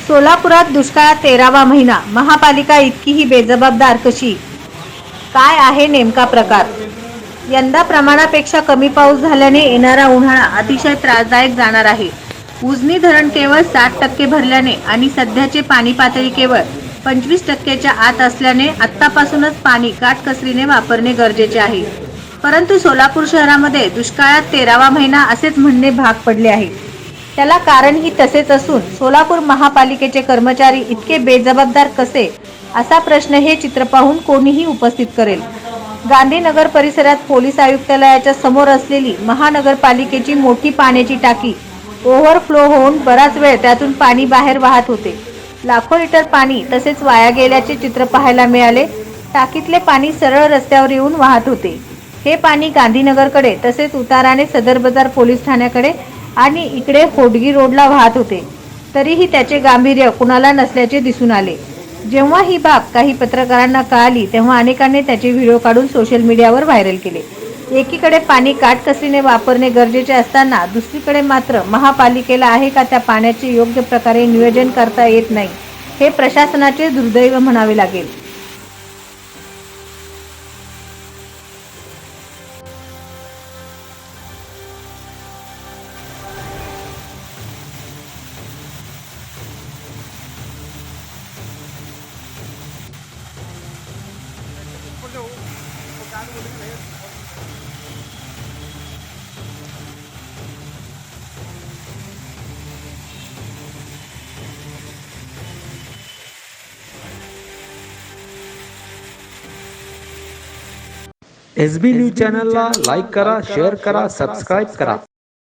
सोलापुरात दुष्काळात 13वा महिना, महापालिका इतकीही बेजबाबदार कशी? काय आहे नेमका प्रकार? यंदा प्रमाणापेक्षा कमी पाऊस झाल्याने येणारा उन्हाळा अतिशय त्रासदायक जाणार आहे. उजनी धरण केवळ 60% भरल्याने आणि सध्याचे पाणी पातळी केवळ 25%च्या आत असल्याने आत्तापासूनच पाणी काटकसरीने वापरणे गरजेचे आहे. परंतु सोलापूर शहरामध्ये दुष्काळात 13वा महिना असेच म्हणणे भाग पडले आहे. त्याला कारणही तसेच असून सोलापूर महापालिकेचे कर्मचारी इतके बेजबाबदार कसे, असा प्रश्न हे चित्र पाहून कोणीही उपस्थित करेल. गांधीनगर परिसरात पोलीस आयुक्तालयाच्या समोर असलेली महानगरपालिकेची मोठी पाण्याची टाकी ओव्हरफ्लो होऊन बराच वेळ त्यातून पाणी बाहेर वाहत होते. लाखो लिटर पाणी तसेच वाया गेल्याचे चित्र पाहायला मिळाले. टाकीतले पाणी सरळ रस्त्यावर येऊन वाहत होते. हे पाणी गांधीनगरकडे तसेच उताराने सदर बाजार पोलीस ठाण्याकडे आणि इकडे होडगी रोडला वाहत होते. तरीही त्याचे गांभीर्य कुणाला नसल्याचे दिसून आले. जेव्हा ही बाब काही पत्रकारांना कळाली तेव्हा अनेकांनी त्याचे व्हिडिओ काढून सोशल मीडियावर व्हायरल केले. एकीकडे पाणी काटकसरीने वापरणे गरजेचे असताना दुसरीकडे मात्र महापालिकेला आहे का त्या पाण्याचे योग्य प्रकारे नियोजन करता येत नाही, हे प्रशासनाचे दुर्दैव म्हणावे लागेल. SB न्यूज चॅनलला लाईक करा, शेअर करा, सबस्क्राईब करा.